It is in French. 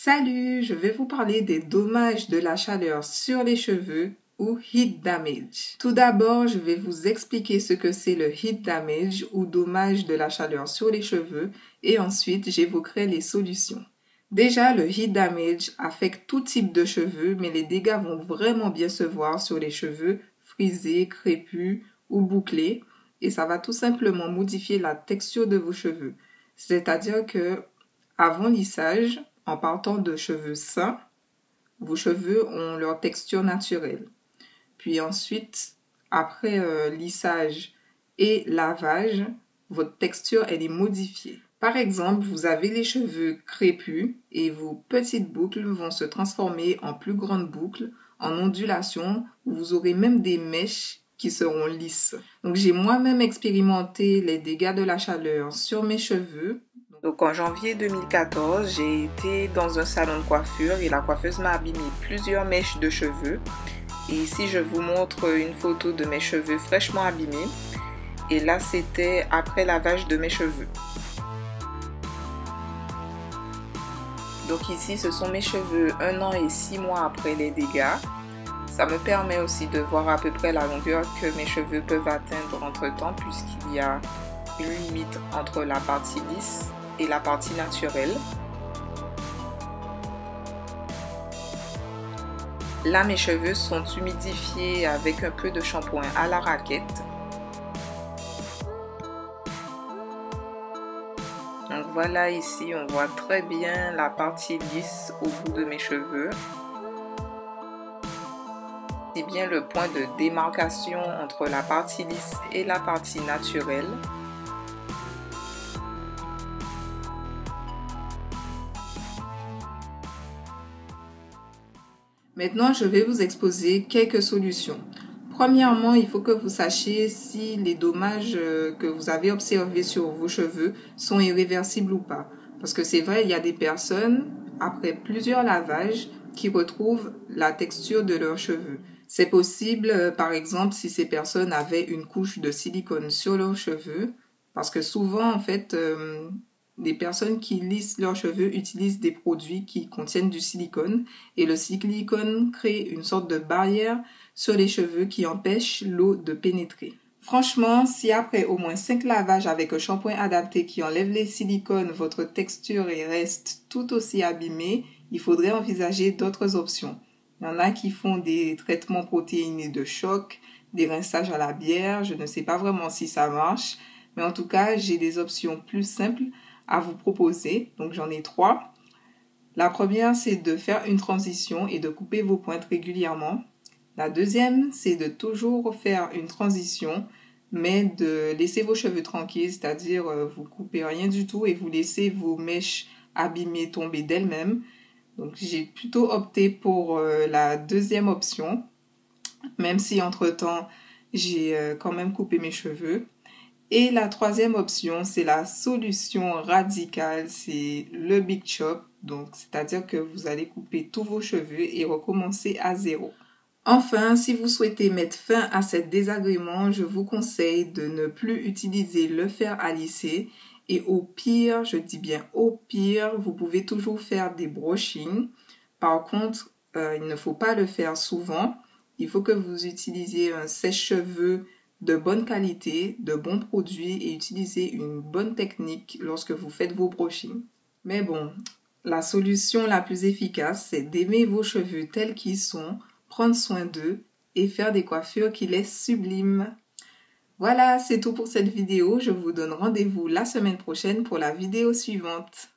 Salut, je vais vous parler des dommages de la chaleur sur les cheveux ou heat damage. Tout d'abord, je vais vous expliquer ce que c'est le heat damage ou dommage de la chaleur sur les cheveux et ensuite j'évoquerai les solutions. Déjà, le heat damage affecte tout type de cheveux, mais les dégâts vont vraiment bien se voir sur les cheveux frisés, crépus ou bouclés et ça va tout simplement modifier la texture de vos cheveux. C'est-à-dire que avant lissage, en partant de cheveux sains, vos cheveux ont leur texture naturelle. Puis ensuite, après lissage et lavage, votre texture elle est modifiée. Par exemple, vous avez les cheveux crépus et vos petites boucles vont se transformer en plus grandes boucles, en ondulations, où vous aurez même des mèches qui seront lisses. Donc j'ai moi-même expérimenté les dégâts de la chaleur sur mes cheveux. Donc en janvier 2014, j'ai été dans un salon de coiffure et la coiffeuse m'a abîmé plusieurs mèches de cheveux. Et ici, je vous montre une photo de mes cheveux fraîchement abîmés. Et là, c'était après lavage de mes cheveux. Donc ici, ce sont mes cheveux 1 an et 6 mois après les dégâts. Ça me permet aussi de voir à peu près la longueur que mes cheveux peuvent atteindre entre temps, puisqu'il y a une limite entre la partie lisse et la partie naturelle. Là, mes cheveux sont humidifiés avec un peu de shampoing à la raquette. Donc voilà, ici on voit très bien la partie lisse au bout de mes cheveux. C'est bien le point de démarcation entre la partie lisse et la partie naturelle. Maintenant, je vais vous exposer quelques solutions. Premièrement, il faut que vous sachiez si les dommages que vous avez observés sur vos cheveux sont irréversibles ou pas. Parce que c'est vrai, il y a des personnes, après plusieurs lavages, qui retrouvent la texture de leurs cheveux. C'est possible, par exemple, si ces personnes avaient une couche de silicone sur leurs cheveux. Parce que souvent, en fait, les personnes qui lissent leurs cheveux utilisent des produits qui contiennent du silicone et le silicone crée une sorte de barrière sur les cheveux qui empêche l'eau de pénétrer. Franchement, si après au moins 5 lavages avec un shampoing adapté qui enlève les silicones, votre texture reste tout aussi abîmée, il faudrait envisager d'autres options. Il y en a qui font des traitements protéinés de choc, des rinçages à la bière, je ne sais pas vraiment si ça marche, mais en tout cas, j'ai des options plus simples à vous proposer. Donc j'en ai 3. La première, c'est de faire une transition et de couper vos pointes régulièrement. La deuxième, c'est de toujours faire une transition, mais de laisser vos cheveux tranquilles, c'est-à-dire vous coupez rien du tout et vous laissez vos mèches abîmées tomber d'elles-mêmes. Donc j'ai plutôt opté pour la deuxième option, même si entre-temps j'ai quand même coupé mes cheveux. Et la troisième option, c'est la solution radicale, c'est le Big Chop. Donc, c'est-à-dire que vous allez couper tous vos cheveux et recommencer à zéro. Enfin, si vous souhaitez mettre fin à cet désagrément, je vous conseille de ne plus utiliser le fer à lisser. Et au pire, je dis bien au pire, vous pouvez toujours faire des brushings. Par contre, il ne faut pas le faire souvent. Il faut que vous utilisiez un sèche-cheveux de bonne qualité, de bons produits et utilisez une bonne technique lorsque vous faites vos brushings. Mais bon, la solution la plus efficace, c'est d'aimer vos cheveux tels qu'ils sont, prendre soin d'eux et faire des coiffures qui les subliment. Voilà, c'est tout pour cette vidéo. Je vous donne rendez-vous la semaine prochaine pour la vidéo suivante.